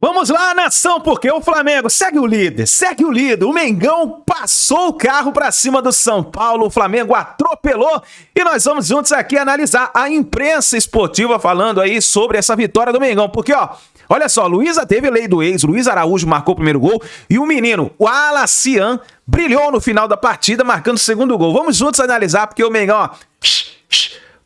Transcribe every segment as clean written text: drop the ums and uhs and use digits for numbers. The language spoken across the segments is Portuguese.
Vamos lá, nação, porque o Flamengo segue o líder. O Mengão passou o carro pra cima do São Paulo, o Flamengo atropelou e nós vamos juntos aqui analisar a imprensa esportiva falando aí sobre essa vitória do Mengão, porque olha só, Luísa teve lei do ex, Luiz Araújo marcou o primeiro gol e o menino, o Alacian, brilhou no final da partida marcando o segundo gol. Vamos juntos analisar porque o Mengão,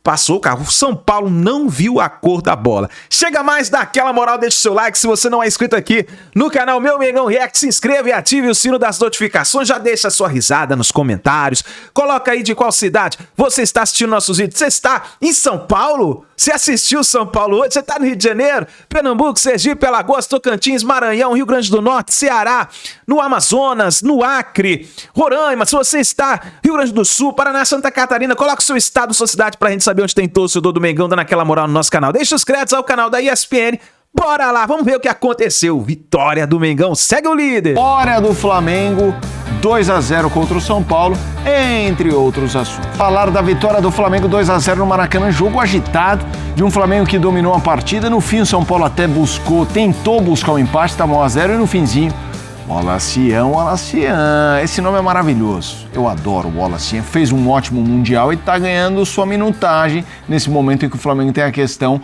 passou o carro. O São Paulo não viu a cor da bola. Chega mais, dá aquela moral, deixa o seu like. Se você não é inscrito aqui no canal Meu Mengão React, se inscreva e ative o sino das notificações. Já deixa a sua risada nos comentários. Coloca aí de qual cidade você está assistindo nossos vídeos. Você está em São Paulo? Você assistiu São Paulo hoje? Você está no Rio de Janeiro, Pernambuco, Sergipe, Alagoas, Tocantins, Maranhão, Rio Grande do Norte, Ceará, no Amazonas, no Acre, Roraima. Se você está Rio Grande do Sul, Paraná, Santa Catarina, coloca o seu estado, sua cidade pra gente saber onde tem torcedor do Mengão dando aquela moral no nosso canal. Deixa os créditos ao canal da ESPN. Bora lá, vamos ver o que aconteceu. Vitória do Mengão, segue o líder. Vitória do Flamengo, 2-0 contra o São Paulo, entre outros assuntos. Falar da vitória do Flamengo 2-0 no Maracanã, jogo agitado, de um Flamengo que dominou a partida. No fim, o São Paulo até tentou buscar o empate, estava 1-0 e no finzinho, o Alacian, esse nome é maravilhoso, eu adoro o Alacian, fez um ótimo Mundial e está ganhando sua minutagem nesse momento em que o Flamengo tem a questão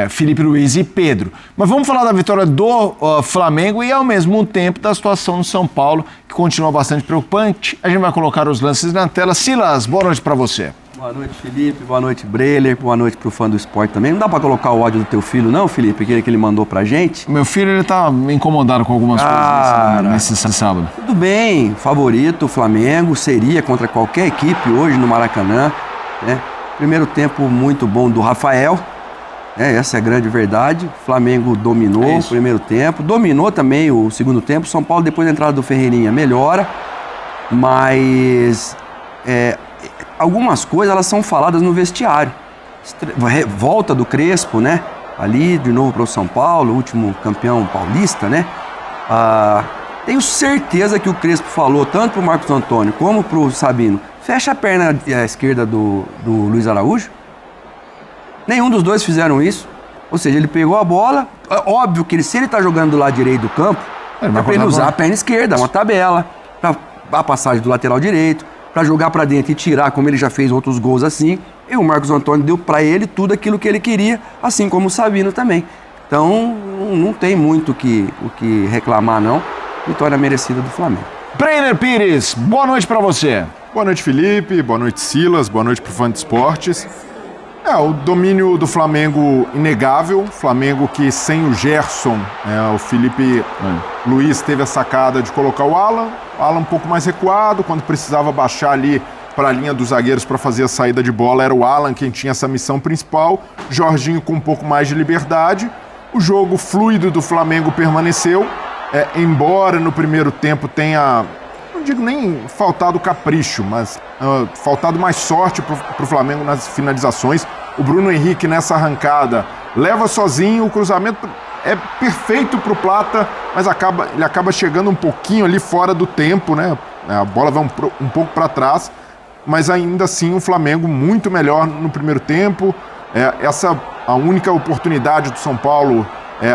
Felipe Luiz e Pedro. Mas vamos falar da vitória do Flamengo e ao mesmo tempo da situação do São Paulo, que continua bastante preocupante. A gente vai colocar os lances na tela. Silas, boa noite para você. Boa noite, Felipe. Boa noite, Breler. Boa noite pro fã do esporte também. Não dá pra colocar o áudio do teu filho, não, Felipe? Aquele que ele mandou pra gente? Meu filho, ele tá incomodado com algumas coisas nesse sábado. Tudo bem. Favorito, Flamengo, seria contra qualquer equipe hoje no Maracanã, né? Primeiro tempo muito bom do Rafael, essa é a grande verdade. O Flamengo dominou o primeiro tempo, dominou também o segundo tempo. São Paulo, depois da entrada do Ferreirinha, melhora, mas algumas coisas elas são faladas no vestiário. Volta do Crespo, né? Ali de novo para o São Paulo, último campeão paulista, né? Tenho certeza que o Crespo falou tanto para o Marcos Antônio como para o Sabino: fecha a perna esquerda do Luiz Araújo. Nenhum dos dois fizeram isso. Ou seja, ele pegou a bola. Óbvio que se ele está jogando do lado direito do campo, é para ele usar a perna esquerda, uma tabela, para a passagem do lateral direito, para jogar para dentro e tirar, como ele já fez outros gols assim. E o Marcos Antônio deu para ele tudo aquilo que ele queria, assim como o Sabino também. Então, não tem muito o que reclamar, não. Vitória merecida do Flamengo. Breiner Pires, boa noite para você. Boa noite, Felipe. Boa noite, Silas. Boa noite pro fã de esportes. O domínio do Flamengo inegável. Flamengo que sem o Gerson, o Felipe Luiz teve a sacada de colocar o Alan um pouco mais recuado, quando precisava baixar ali para a linha dos zagueiros para fazer a saída de bola, era o Alan quem tinha essa missão principal. Jorginho com um pouco mais de liberdade. O jogo fluido do Flamengo permaneceu, embora no primeiro tempo tenha, não digo nem faltado capricho, mas faltado mais sorte para o Flamengo nas finalizações. O Bruno Henrique nessa arrancada leva sozinho, o cruzamento é perfeito para o Plata, mas ele acaba chegando um pouquinho ali fora do tempo, né? A bola vai um pouco para trás, mas ainda assim o Flamengo muito melhor no primeiro tempo. A única oportunidade do São Paulo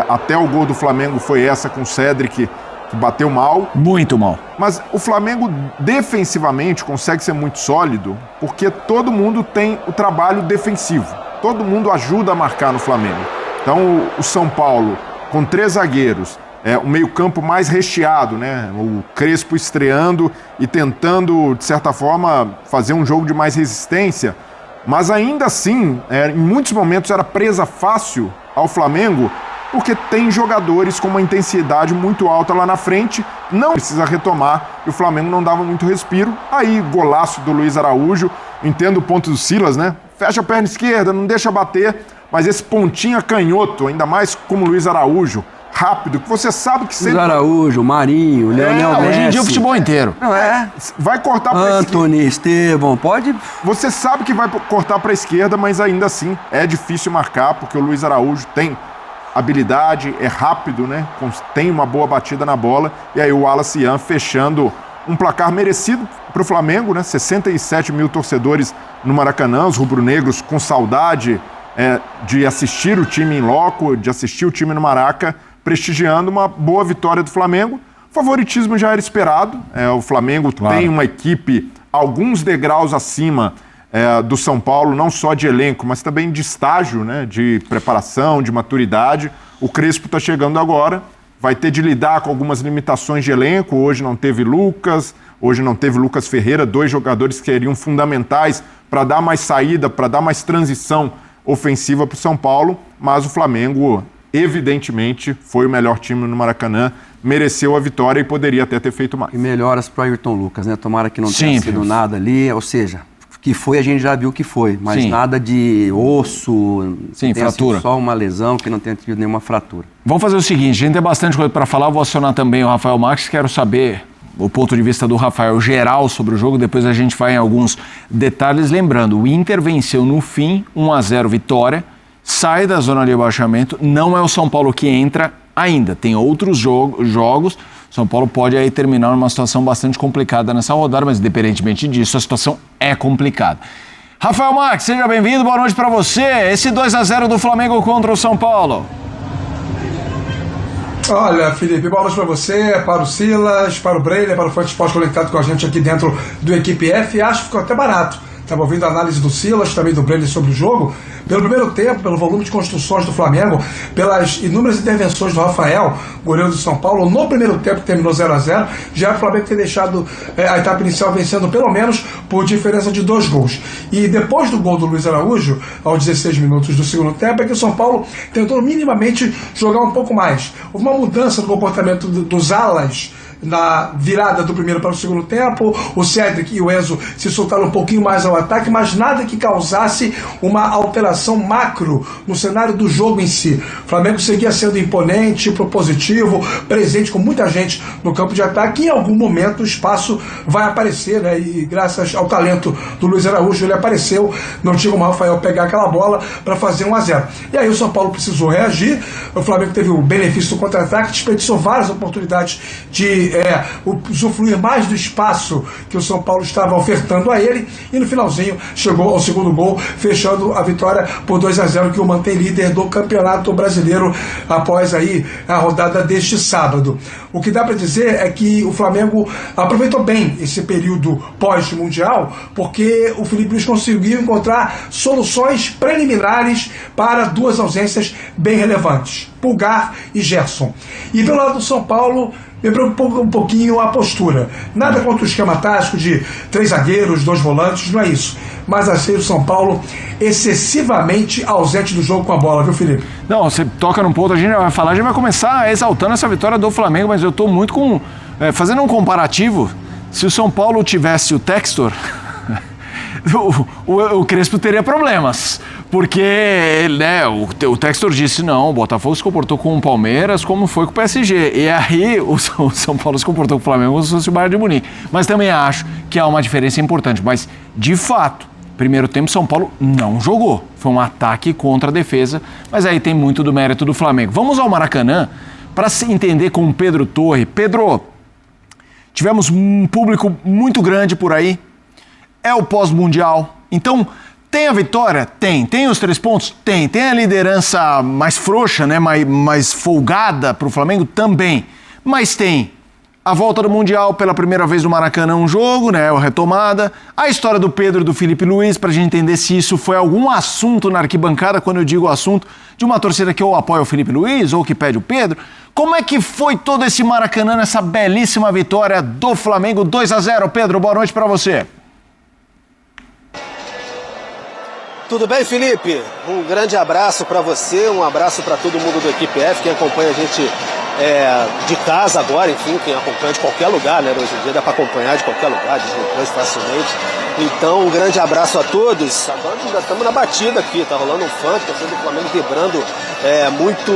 até o gol do Flamengo foi essa com o Cédric, que bateu mal. Muito mal. Mas o Flamengo defensivamente consegue ser muito sólido porque todo mundo tem o trabalho defensivo. Todo mundo ajuda a marcar no Flamengo. Então o São Paulo, com 3 zagueiros, o meio-campo mais recheado, né? O Crespo estreando e tentando, de certa forma, fazer um jogo de mais resistência. Mas ainda assim, em muitos momentos era presa fácil ao Flamengo, porque tem jogadores com uma intensidade muito alta lá na frente, não precisa retomar, e o Flamengo não dava muito respiro. Aí, golaço do Luiz Araújo, entendo o ponto do Silas, né? Fecha a perna esquerda, não deixa bater, mas esse pontinha canhoto, ainda mais como o Luiz Araújo, rápido, que você sabe que sempre... Luiz Araújo, Marinho, Leonel Messi... Hoje em dia o futebol inteiro. Não vai cortar pra esquerda. Antony, Estevão, pode... Você sabe que vai cortar pra esquerda, mas ainda assim é difícil marcar, porque o Luiz Araújo tem habilidade, é rápido, né? Tem uma boa batida na bola. E aí o Alacian fechando um placar merecido para o Flamengo, né? 67 mil torcedores no Maracanã, os rubro-negros com saudade de assistir o time em loco, de assistir o time no Maraca, prestigiando uma boa vitória do Flamengo. O favoritismo já era esperado, o Flamengo tem uma equipe alguns degraus acima do São Paulo, não só de elenco, mas também de estágio, né, de preparação, de maturidade. O Crespo está chegando agora, vai ter de lidar com algumas limitações de elenco. Hoje não teve Lucas Ferreira, 2 jogadores que seriam fundamentais para dar mais saída, para dar mais transição ofensiva para o São Paulo, mas o Flamengo, evidentemente, foi o melhor time no Maracanã, mereceu a vitória e poderia até ter feito mais. E melhoras para o Ayrton Lucas, né? Tomara que não tenha sido nada ali, ou seja, que foi, a gente já viu que foi, mas nada de osso, fratura. Só uma lesão, que não tenha tido nenhuma fratura. Vamos fazer o seguinte, a gente tem bastante coisa para falar, eu vou acionar também o Rafael Marques, quero saber o ponto de vista do Rafael geral sobre o jogo, depois a gente vai em alguns detalhes. Lembrando, o Inter venceu no fim, 1-0 vitória, sai da zona de rebaixamento, não é o São Paulo que entra ainda, tem outros jogos. São Paulo pode aí terminar numa situação bastante complicada nessa rodada, mas independentemente disso, a situação é complicada. Rafael Marques, seja bem-vindo, boa noite para você. Esse 2-0 do Flamengo contra o São Paulo. Olha, Felipe, boa noite para você, para o Silas, para o Breiner, para o Fã Esporte conectado com a gente aqui dentro do Equipe F. Acho que ficou até barato. Estava ouvindo a análise do Silas, também do Breiner sobre o jogo. Pelo primeiro tempo, pelo volume de construções do Flamengo, pelas inúmeras intervenções do Rafael, goleiro do São Paulo, no primeiro tempo que terminou 0-0, já o Flamengo ter deixado a etapa inicial vencendo pelo menos por diferença de 2 gols. E depois do gol do Luiz Araújo, aos 16 minutos do segundo tempo, é que o São Paulo tentou minimamente jogar um pouco mais. Houve uma mudança no comportamento dos alas na virada do primeiro para o segundo tempo. O Cédric e o Enzo se soltaram um pouquinho mais ao ataque, mas nada que causasse uma alteração macro no cenário do jogo em si. O Flamengo seguia sendo imponente, propositivo, presente com muita gente no campo de ataque, e em algum momento o espaço vai aparecer, né? E graças ao talento do Luiz Araújo, ele apareceu, não tinha como o Rafael pegar aquela bola para fazer 1-0. E aí o São Paulo precisou reagir, o Flamengo teve o benefício do contra-ataque, desperdiçou várias oportunidades de usufruir mais do espaço que o São Paulo estava ofertando a ele, e no finalzinho chegou ao segundo gol, fechando a vitória por 2-0, que o mantém líder do Campeonato Brasileiro após aí a rodada deste sábado. O que dá para dizer é que o Flamengo aproveitou bem esse período pós-mundial, porque o Felipe Luiz conseguiu encontrar soluções preliminares para 2 ausências bem relevantes, Pulgar e Gerson. E pelo lado do São Paulo, me preocupa um pouquinho a postura. Nada contra o esquema tático de 3 zagueiros, 2 volantes, não é isso. Mas achei o São Paulo excessivamente ausente do jogo com a bola, viu, Felipe? Não, você toca num ponto, a gente vai falar, a gente vai começar exaltando essa vitória do Flamengo, mas eu estou muito com... fazendo um comparativo, se o São Paulo tivesse o Textor, o Crespo teria problemas, porque né, o Textor disse, não, o Botafogo se comportou com o Palmeiras como foi com o PSG, e aí o São Paulo se comportou com o Flamengo como se fosse o Bayern de Munique. Mas também acho que há uma diferença importante, mas de fato, primeiro tempo São Paulo não jogou, foi um ataque contra a defesa, mas aí tem muito do mérito do Flamengo. Vamos ao Maracanã para se entender com o Pedro Torre. Pedro, tivemos um público muito grande por aí, é o pós-mundial, então tem a vitória? Tem os 3 pontos? Tem a liderança mais frouxa, né? mais folgada para o Flamengo? Também, mas tem a volta do Mundial pela primeira vez no Maracanã, um jogo, né? A retomada, a história do Pedro e do Felipe Luiz, para a gente entender se isso foi algum assunto na arquibancada, quando eu digo assunto, de uma torcida que ou apoia o Felipe Luiz ou que pede o Pedro. Como é que foi todo esse Maracanã nessa belíssima vitória do Flamengo 2-0? Pedro, boa noite para você. Tudo bem, Felipe? Um grande abraço para você, um abraço para todo mundo do Equipe F, quem acompanha a gente de casa agora, enfim, quem acompanha de qualquer lugar, né? Hoje em dia dá para acompanhar de qualquer lugar, Disney facilmente. Então, um grande abraço a todos. Agora já estamos na batida aqui, tá rolando um funk, a torcida do Flamengo vibrando muito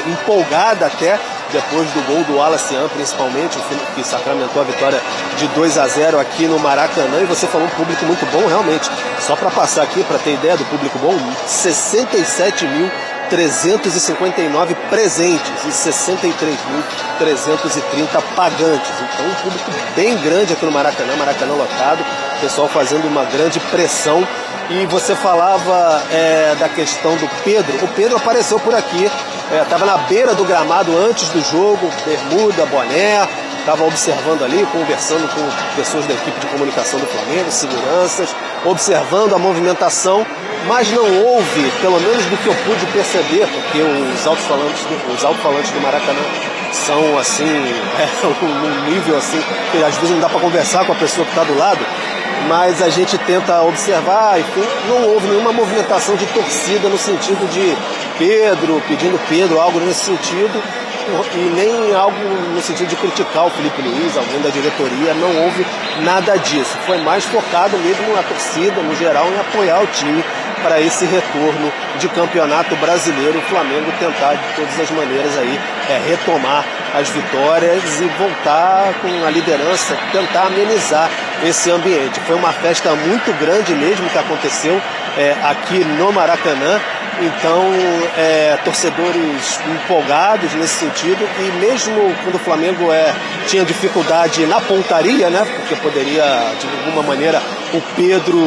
empolgada até, depois do gol do Wallace, principalmente, que sacramentou a vitória de 2-0 aqui no Maracanã. E você falou um público muito bom, realmente. Só para passar aqui, para ter ideia do público bom, 67.359 presentes e 63.330 pagantes. Então, um público bem grande aqui no Maracanã, Maracanã lotado, o pessoal fazendo uma grande pressão. E você falava da questão do Pedro. O Pedro apareceu por aqui estava na beira do gramado antes do jogo, bermuda, boné, estava observando ali, conversando com pessoas da equipe de comunicação do Flamengo, seguranças, observando a movimentação, mas não houve, pelo menos do que eu pude perceber, porque os alto-falantes do Maracanã são assim, num nível assim, que às vezes não dá para conversar com a pessoa que está do lado, mas a gente tenta observar, enfim, não houve nenhuma movimentação de torcida no sentido de Pedro, pedindo Pedro, algo nesse sentido, e nem algo no sentido de criticar o Filipe Luiz, alguém da diretoria, não houve nada disso. Foi mais focado mesmo na torcida, no geral, em apoiar o time para esse retorno de campeonato brasileiro, o Flamengo tentar de todas as maneiras aí retomar as vitórias e voltar com a liderança, tentar amenizar esse ambiente. Foi uma festa muito grande mesmo que aconteceu aqui no Maracanã, então torcedores empolgados nesse sentido, e mesmo quando o Flamengo tinha dificuldade na pontaria, né, porque poderia de alguma maneira o Pedro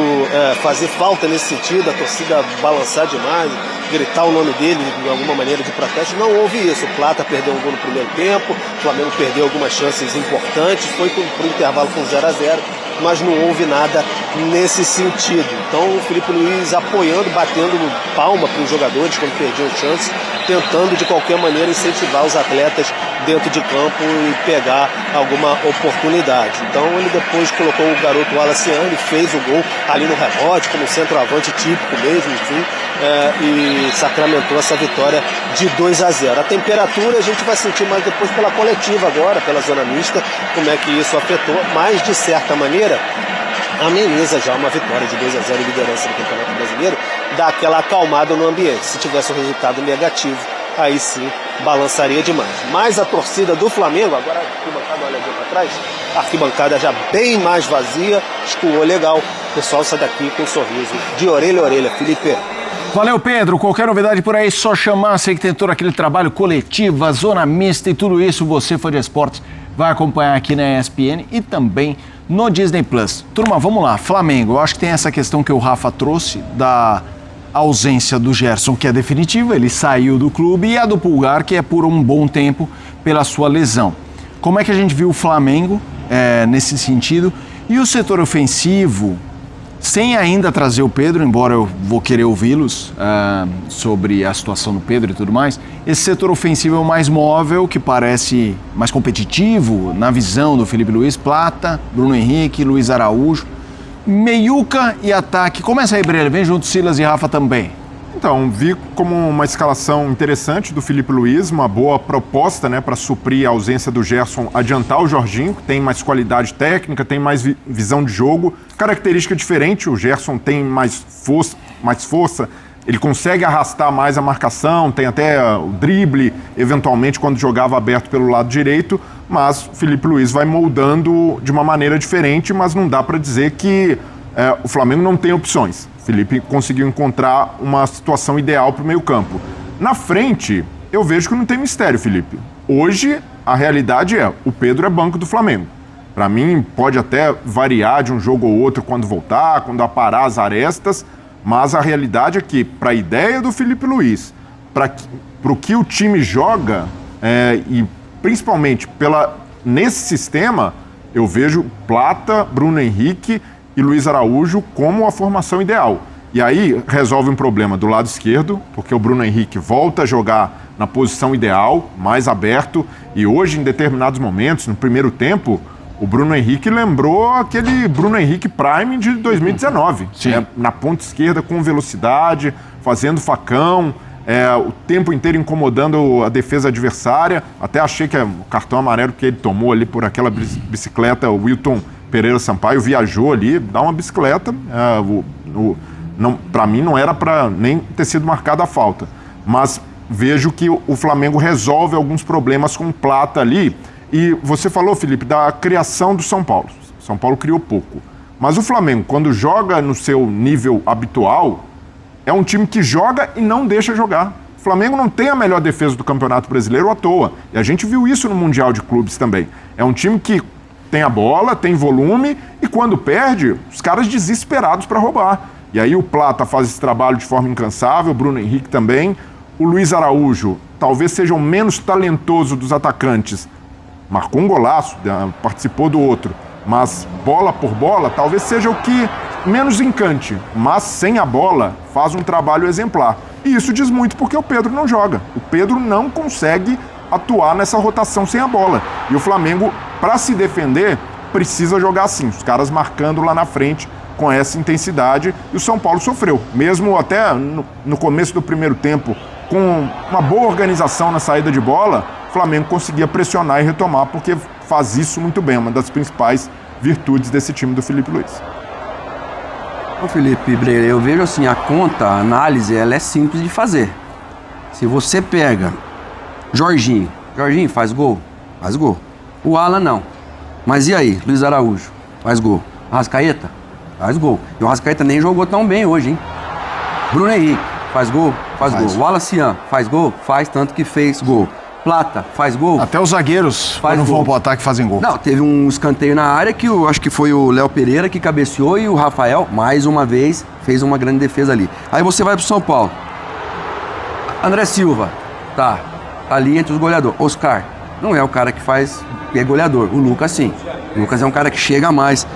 fazer falta nesse sentido, a torcida balançar demais, gritar o nome dele de alguma maneira de protesto, não houve isso. O Plata perdeu um gol no primeiro tempo, o Flamengo perdeu algumas chances importantes, foi para o intervalo com 0-0, mas não houve nada nesse sentido. Então o Filipe Luiz apoiando, batendo palma para os jogadores quando perdiam chances, tentando de qualquer maneira incentivar os atletas dentro de campo e pegar alguma oportunidade. Então ele depois colocou o garoto Wallace, ele fez o gol ali no rebote, como centroavante típico mesmo, enfim, e sacramentou essa vitória de 2-0. A temperatura a gente vai sentir mais depois pela coletiva agora, pela zona mista, como é que isso afetou, mas de certa maneira ameniza já uma vitória de 2-0 em liderança do Campeonato Brasileiro, dá aquela acalmada no ambiente. Se tivesse um resultado negativo, aí sim balançaria demais. Mas a torcida do Flamengo, agora a arquibancada, olha aqui para trás, a arquibancada já bem mais vazia, escoou legal, o pessoal sai daqui com um sorriso de orelha a orelha. Felipe. Valeu, Pedro. Qualquer novidade por aí, só chamar. Sei que tem todo aquele trabalho coletivo, a zona mista e tudo isso. Você, fã de esportes, vai acompanhar aqui na ESPN e também no Disney Plus. Turma, vamos lá. Flamengo, eu acho que tem essa questão que o Rafa trouxe da ausência do Gerson, que é definitiva, ele saiu do clube, e a do Pulgar, que é por um bom tempo pela sua lesão. Como é que a gente viu o Flamengo nesse sentido? E o setor ofensivo, sem ainda trazer o Pedro, embora eu vou querer ouvi-los sobre a situação do Pedro e tudo mais, esse setor ofensivo é o mais móvel, que parece mais competitivo na visão do Filipe Luiz, Plata, Bruno Henrique, Luiz Araújo, meiuca e ataque. Começa aí, Breno, vem junto Silas e Rafa também. Então, vi como uma escalação interessante do Filipe Luiz, uma boa proposta, né, para suprir a ausência do Gerson, adiantar o Jorginho, que tem mais qualidade técnica, tem mais visão de jogo, característica diferente. O Gerson tem mais força, ele consegue arrastar mais a marcação, tem até o drible, eventualmente quando jogava aberto pelo lado direito, mas o Filipe Luiz vai moldando de uma maneira diferente, mas não dá para dizer que o Flamengo não tem opções. O Felipe conseguiu encontrar uma situação ideal para o meio-campo. Na frente, eu vejo que não tem mistério, Felipe. Hoje, a realidade o Pedro é banco do Flamengo. Para mim, pode até variar de um jogo ou outro quando voltar, quando aparar as arestas, mas a realidade é que, para a ideia do Filipe Luiz, para o que o time joga, e principalmente nesse sistema, eu vejo Plata, Bruno Henrique e Luiz Araújo como a formação ideal. E aí resolve um problema do lado esquerdo, porque o Bruno Henrique volta a jogar na posição ideal, mais aberto, e hoje, em determinados momentos, no primeiro tempo, o Bruno Henrique lembrou aquele Bruno Henrique Prime de 2019. Na ponta esquerda, com velocidade, fazendo facão, o tempo inteiro incomodando a defesa adversária. Até achei que o cartão amarelo que ele tomou ali por aquela bicicleta, o Wilton Pereira Sampaio viajou ali, dá uma bicicleta, para mim não era para nem ter sido marcada a falta, mas vejo que o Flamengo resolve alguns problemas com o Plata ali. E você falou, Felipe, da criação do São Paulo. São Paulo criou pouco, mas o Flamengo, quando joga no seu nível habitual, é um time que joga e não deixa jogar. O Flamengo não tem a melhor defesa do Campeonato Brasileiro à toa, e a gente viu isso no Mundial de Clubes também. É um time que tem a bola, tem volume, e quando perde, os caras desesperados para roubar. E aí o Plata faz esse trabalho de forma incansável, o Bruno Henrique também. O Luiz Araújo talvez seja o menos talentoso dos atacantes. Marcou um golaço, participou do outro, mas bola por bola talvez seja o que menos encante, mas sem a bola faz um trabalho exemplar. E isso diz muito porque o Pedro não joga. O Pedro não consegue atuar nessa rotação sem a bola. E o Flamengo, para se defender, precisa jogar assim, os caras marcando lá na frente com essa intensidade, e o São Paulo sofreu. Mesmo até no começo do primeiro tempo, com uma boa organização na saída de bola, o Flamengo conseguia pressionar e retomar, porque faz isso muito bem, uma das principais virtudes desse time do Felipe Luiz. Ô Felipe Breira, eu vejo assim, a análise, ela é simples de fazer. Se você pega Jorginho faz gol? Faz gol. O Alan não. Mas e aí, Luiz Araújo? Faz gol. Arrascaeta? Faz gol. E o Arrascaeta nem jogou tão bem hoje, hein? Bruno Henrique, faz gol? Faz gol. O Wallace faz gol? Faz, tanto que fez gol. Plata, faz gol? Até os zagueiros, quando vão pro ataque, fazem gol. Não, teve um escanteio na área que eu acho que foi o Léo Pereira que cabeceou e o Rafael, mais uma vez, fez uma grande defesa ali. Aí você vai pro São Paulo. André Silva, tá ali entre os goleadores. Oscar, não é o cara que é goleador. O Lucas, sim. O Lucas é um cara que chega mais.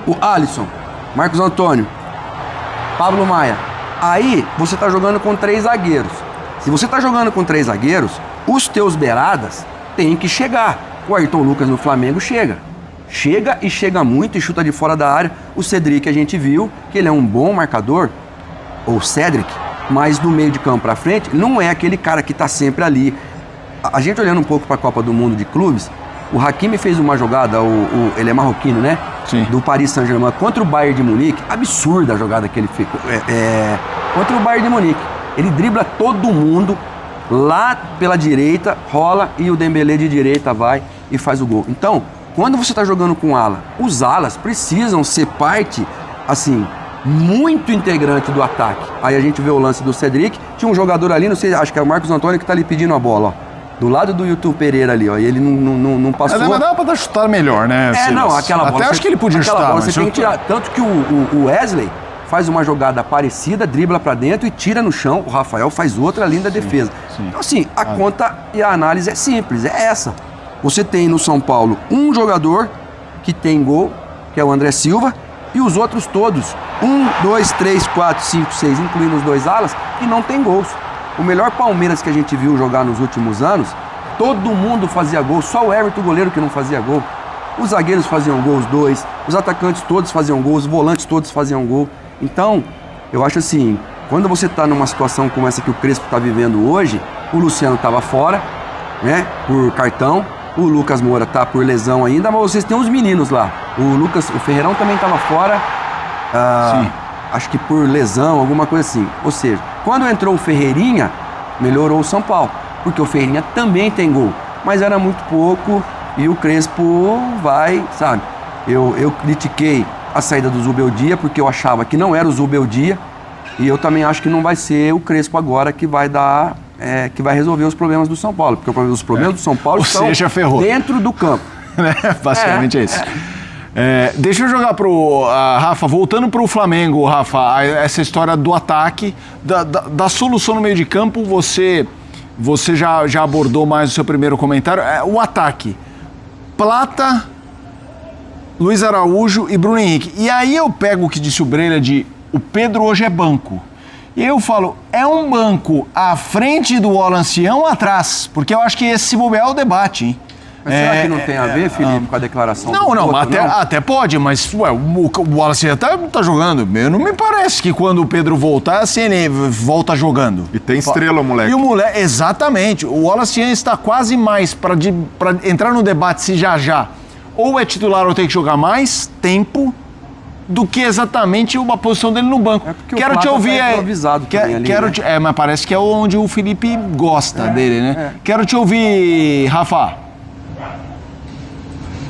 O Alisson, Marcos Antônio, Pablo Maia. Aí você tá jogando com 3 zagueiros. Se você tá jogando com 3 zagueiros, os teus beiradas têm que chegar. O Ayrton Lucas no Flamengo chega. Chega e chega muito e chuta de fora da área. O Cedric a gente viu que ele é um bom marcador, ou Cedric, mas do meio de campo pra frente, não é aquele cara que tá sempre ali. A gente olhando um pouco pra Copa do Mundo de clubes, o Hakimi fez uma jogada, ele é marroquino, né? Sim. Do Paris Saint-Germain contra o Bayern de Munique. Absurda a jogada que ele fez. Contra o Bayern de Munique. Ele dribla todo mundo, lá pela direita, rola e o Dembélé de direita vai e faz o gol. Então, quando você está jogando com ala, os alas precisam ser parte, assim, muito integrante do ataque. Aí a gente vê o lance do Cedric, tinha um jogador ali, não sei, acho que é o Marcos Antônio que está ali pedindo a bola, ó. Do lado do YouTube Pereira ali, ó, e ele não passou. Mas dava pra dar chutar melhor, né? Não, aquela bola. Até acho que ele podia chutar. Bola, você tem que tirar. Tanto que o Wesley faz uma jogada parecida, dribla pra dentro e tira no chão. O Rafael faz outra linda defesa. Sim. Então, assim, a conta e a análise é simples, é essa. Você tem no São Paulo um jogador que tem gol, que é o André Silva, e os outros todos, 1, 2, 3, 4, 5, 6, incluindo os 2 alas, que não tem gols. O melhor Palmeiras que a gente viu jogar nos últimos anos, todo mundo fazia gol, só o Everton, o goleiro, que não fazia gol. Os zagueiros faziam gol, os 2, os atacantes todos faziam gol, os volantes todos faziam gol. Então, eu acho assim, quando você está numa situação como essa que o Crespo está vivendo hoje, o Luciano estava fora, né, por cartão, o Lucas Moura tá por lesão ainda, mas vocês têm os meninos lá. O Ferreirão também estava fora, acho que por lesão, alguma coisa assim. Ou seja, quando entrou o Ferreirinha, melhorou o São Paulo, porque o Ferreirinha também tem gol, mas era muito pouco e o Crespo vai, sabe? Eu critiquei a saída do Zubeldia, porque eu achava que não era o Zubeldia, e eu também acho que não vai ser o Crespo agora que vai dar, que vai resolver os problemas do São Paulo, porque os problemas do São Paulo estão dentro do campo. Basicamente é isso. Deixa eu jogar pro Rafa, voltando pro Flamengo, Rafa, essa história do ataque, da solução no meio de campo, você já abordou mais o seu primeiro comentário, o ataque, Plata, Luiz Araújo e Bruno Henrique. E aí eu pego o que disse o Breira de o Pedro hoje é banco. E eu falo, é um banco à frente do Wallace ou atrás? Porque eu acho que esse bobear é o debate, hein? Mas será que não tem a ver, Felipe, com a declaração do Não, outro, até pode, mas o Wallace tá jogando. Não me parece que quando o Pedro voltar, assim, ele volta jogando. E tem estrela, moleque. E o moleque, exatamente. O Wallace está quase mais para entrar no debate se já ou é titular ou tem que jogar mais tempo do que exatamente uma posição dele no banco. Quero te ouvir. Mas parece que é onde o Felipe gosta dele, né? Quero te ouvir, Rafa.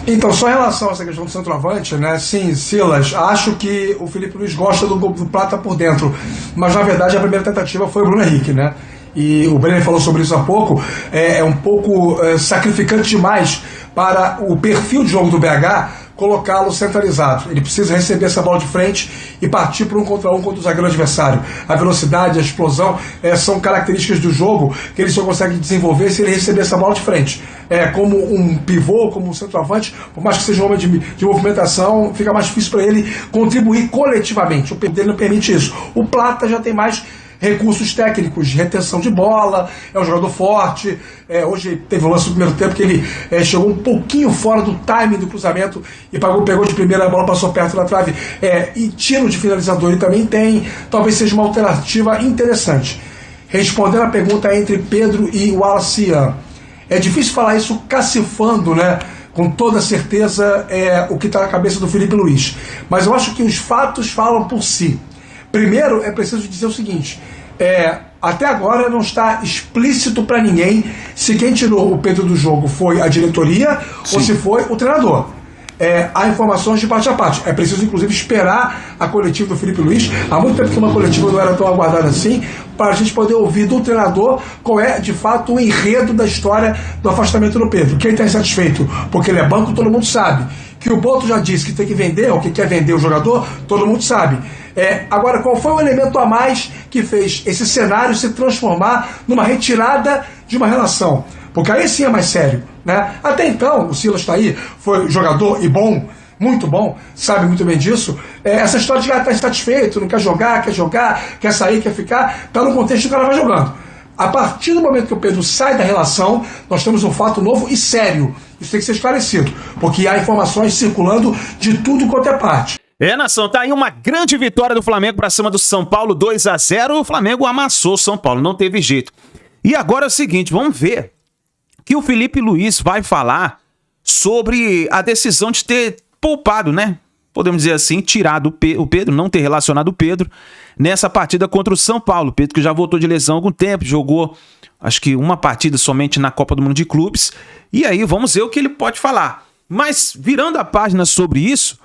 Então, só em relação a essa questão do centroavante, né? Sim, Silas, acho que o Felipe Luiz gosta do Plata por dentro, mas na verdade a primeira tentativa foi o Bruno Henrique, né? E o Brenner falou sobre isso há pouco, é um pouco sacrificante demais para o perfil de jogo do BH, colocá-lo centralizado. Ele precisa receber essa bola de frente e partir para um contra o zagueiro adversário. A velocidade, a explosão são características do jogo que ele só consegue desenvolver se ele receber essa bola de frente. Como um pivô, como um centroavante, por mais que seja um homem de movimentação, fica mais difícil para ele contribuir coletivamente. O peso dele não permite isso. O Plata já tem mais recursos técnicos de retenção de bola, é um jogador forte. Hoje teve um lance no primeiro tempo que ele chegou um pouquinho fora do timing do cruzamento e pegou de primeira, a bola passou perto da trave. E tiro de finalizador ele também tem, talvez seja uma alternativa interessante. Respondendo a pergunta entre Pedro e Wallace Ian, é difícil falar isso cacifando, né? Com toda certeza o que está na cabeça do Felipe Luiz, mas eu acho que os fatos falam por si. Primeiro, é preciso dizer o seguinte, até agora não está explícito para ninguém se quem tirou o Pedro do jogo foi a diretoria ou se foi o treinador. Há informações de parte a parte. É preciso, inclusive, esperar a coletiva do Felipe Luiz. Há muito tempo que uma coletiva não era tão aguardada assim, para a gente poder ouvir do treinador qual é, de fato, o enredo da história do afastamento do Pedro. Quem está insatisfeito porque ele é banco, todo mundo sabe. Que o Boto já disse que tem que vender, ou que quer vender o jogador, todo mundo sabe. Agora, qual foi o elemento a mais que fez esse cenário se transformar numa retirada de uma relação? Porque aí sim é mais sério, né? Até então, o Silas está aí, foi jogador e bom, muito bom, sabe muito bem disso. Essa história de estar insatisfeito, não quer jogar, quer sair, quer ficar, está no contexto que o cara vai jogando. A partir do momento que o Pedro sai da relação, nós temos um fato novo e sério. Isso tem que ser esclarecido, porque há informações circulando de tudo quanto é parte. Nação, tá aí uma grande vitória do Flamengo para cima do São Paulo, 2-0. O Flamengo amassou o São Paulo, não teve jeito. E agora é o seguinte, vamos ver que o Felipe Luiz vai falar sobre a decisão de ter poupado, né? Podemos dizer assim, tirado o Pedro, não ter relacionado o Pedro nessa partida contra o São Paulo. Pedro que já voltou de lesão há algum tempo, jogou acho que uma partida somente na Copa do Mundo de Clubes. E aí vamos ver o que ele pode falar. Mas virando a página sobre isso,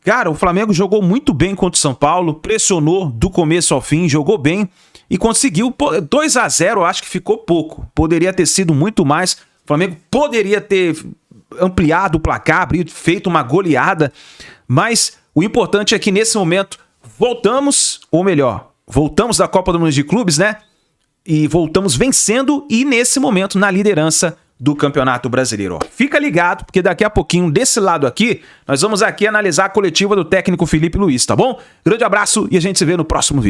cara, o Flamengo jogou muito bem contra o São Paulo, pressionou do começo ao fim, jogou bem e conseguiu 2-0, acho que ficou pouco. Poderia ter sido muito mais. O Flamengo poderia ter ampliado o placar, feito uma goleada, mas o importante é que nesse momento voltamos, ou melhor, voltamos da Copa do Mundo de Clubes, né? E voltamos vencendo e nesse momento na liderança do Campeonato Brasileiro. Fica ligado, porque daqui a pouquinho, desse lado aqui, nós vamos aqui analisar a coletiva do técnico Felipe Luiz, tá bom? Grande abraço e a gente se vê no próximo vídeo.